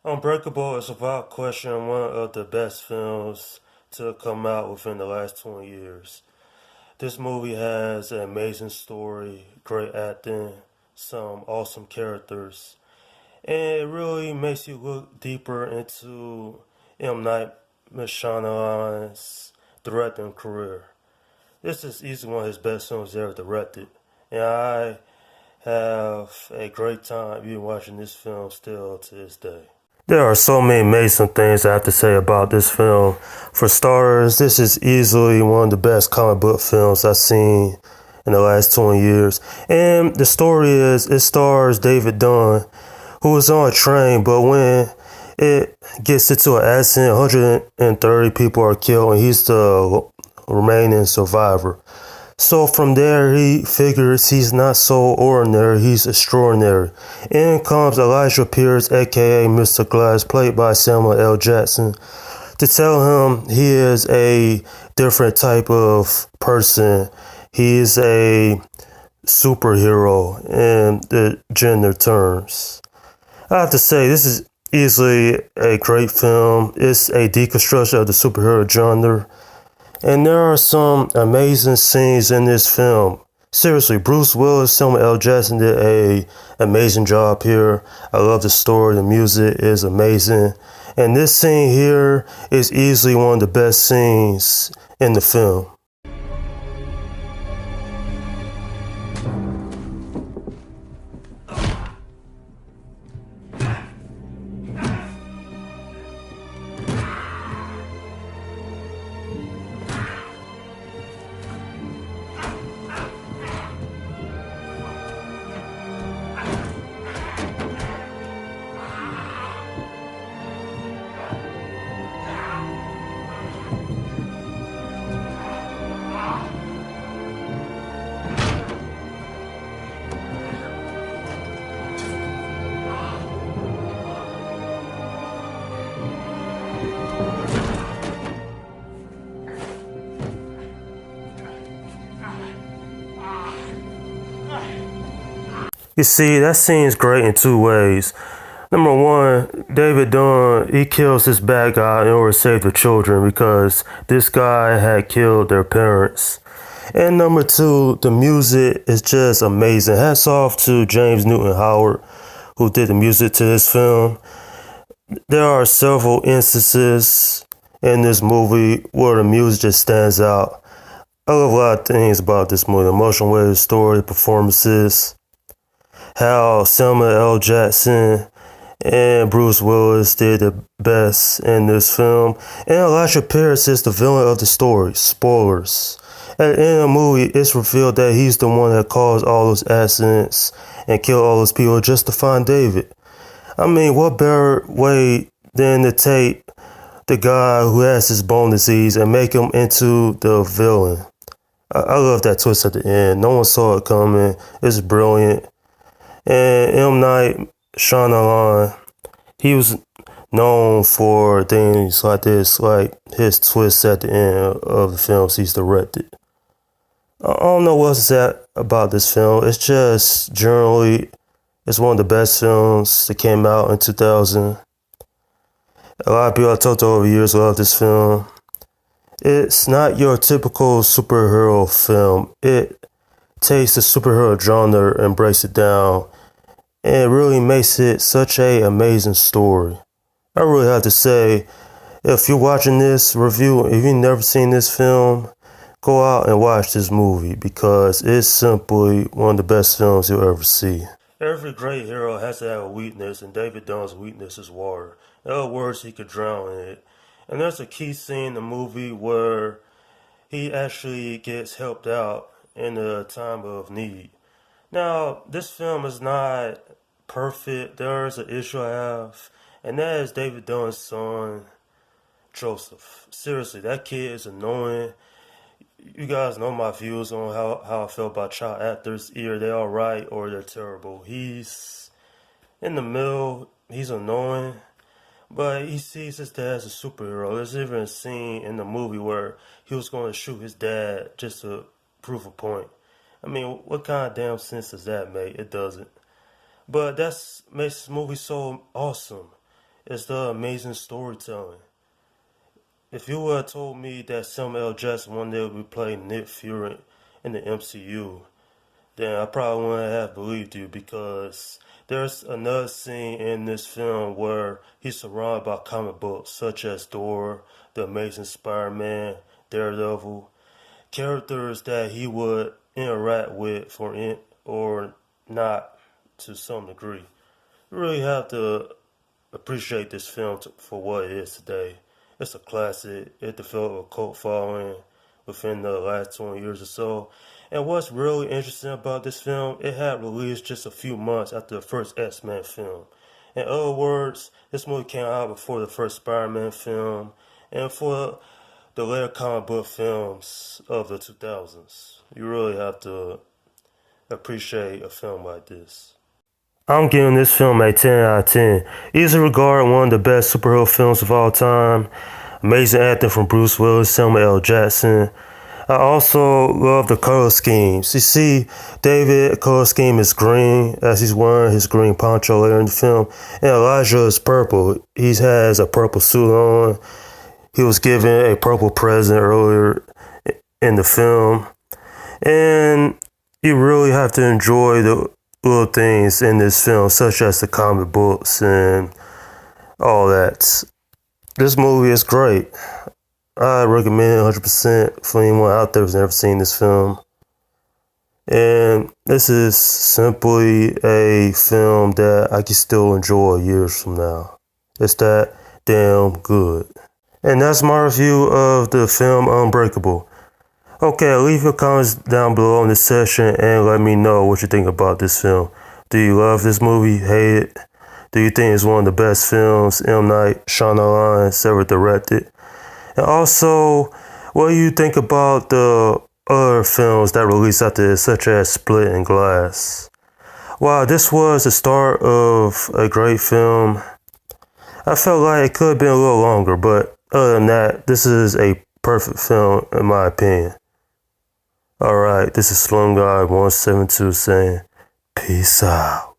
Unbreakable is without question one of the best films to come out within the last 20 years. This movie has an amazing story, great acting, some awesome characters, and it really makes you look deeper into M. Night Shyamalan's directing career. This is easily one of his best films ever directed, and I have a great time even watching this film still to this day. There are so many amazing things I have to say about this film. For starters, this is easily one of the best comic book films I've seen in the last 20 years. And the story is, it stars David Dunn, who is on a train, but when it gets into an accident, 130 people are killed, and he's the remaining survivor. So from there, he figures he's not so ordinary, he's extraordinary. In comes Elijah Pierce, aka Mr. Glass, played by Samuel L. Jackson, to tell him he is a different type of person. He is a superhero in the gender terms. I have to say, this is easily a great film. It's a deconstruction of the superhero genre. And there are some amazing scenes in this film. Seriously, Bruce Willis, Samuel L. Jackson did a amazing job here. I love the story. The music is amazing. And this scene here is easily one of the best scenes in the film. You see, that scene's great in two ways. Number one, David Dunn, he kills this bad guy in order to save the children because this guy had killed their parents. And number two, the music is just amazing. Hats off to James Newton Howard, who did the music to this film. There are several instances in this movie where the music just stands out. I love a lot of things about this movie. The emotional way of the story, the performances, how Samuel L. Jackson and Bruce Willis did the best in this film. And Elijah Pierce is the villain of the story. Spoilers. At the end of the movie, it's revealed that he's the one that caused all those accidents and killed all those people just to find David. I mean, what better way than to take the guy who has this bone disease and make him into the villain? I love that twist at the end. No one saw it coming. It's brilliant. And M. Night Shyamalan, he was known for things like this, like his twists at the end of the films he's directed. I don't know what's that about this film. It's just generally, it's one of the best films that came out in 2000. A lot of people I talked to over the years love this film. It's not your typical superhero film. It takes the superhero genre and breaks it down, and it really makes it such a amazing story. I really have to say, if you're watching this review, if you've never seen this film, go out and watch this movie because it's simply one of the best films you'll ever see. Every great hero has to have a weakness, and David Dunn's weakness is water. In other words, he could drown in it. And there's a key scene in the movie where he actually gets helped out in a time of need. Now, this film is not perfect. There is an issue I have, and that is David Dunn's son, Joseph. Seriously, that kid is annoying. You guys know my views on how I feel about child actors. Either they're alright or they're terrible. He's in the middle. He's annoying. But he sees his dad as a superhero. There's even a scene in the movie where he was going to shoot his dad just to prove a point. I mean, what kind of damn sense does that make? It doesn't. But that makes this movie so awesome. It's the amazing storytelling. If you would have told me that Samuel L. Jackson one day would be playing Nick Fury in the MCU, then I probably wouldn't have believed you because there's another scene in this film where he's surrounded by comic books such as Thor, The Amazing Spider-Man, Daredevil, characters that he would interact with or not to some degree. You really have to appreciate this film for what it is today. It's a classic. It developed a cult following within the last 20 years or so. And what's really interesting about this film, it had released just a few months after the first X-Men film. In other words, this movie came out before the first Spider-Man film and for the later comic book films of the 2000s. You really have to appreciate a film like this. I'm giving this film a 10 out of 10. Easily regarded one of the best superhero films of all time. Amazing acting from Bruce Willis, Samuel L. Jackson. I also love the color schemes. You see, David's color scheme is green as he's wearing his green poncho later in the film. And Elijah is purple. He has a purple suit on. He was given a purple present earlier in the film. And you really have to enjoy the little things in this film, such as the comic books and all that. This movie is great. I recommend it 100% for anyone out there who's never seen this film. And this is simply a film that I can still enjoy years from now. It's that damn good. And that's my review of the film Unbreakable. Okay, leave your comments down below in this section and let me know what you think about this film. Do you love this movie? Hate it? Do you think it's one of the best films M. Night Shyamalan ever directed? And also, what do you think about the other films that released after this, such as Split and Glass? Wow, this was the start of a great film. I felt like it could have been a little longer, but other than that, this is a perfect film in my opinion. Alright, this is Slum Guy 172 saying, peace out.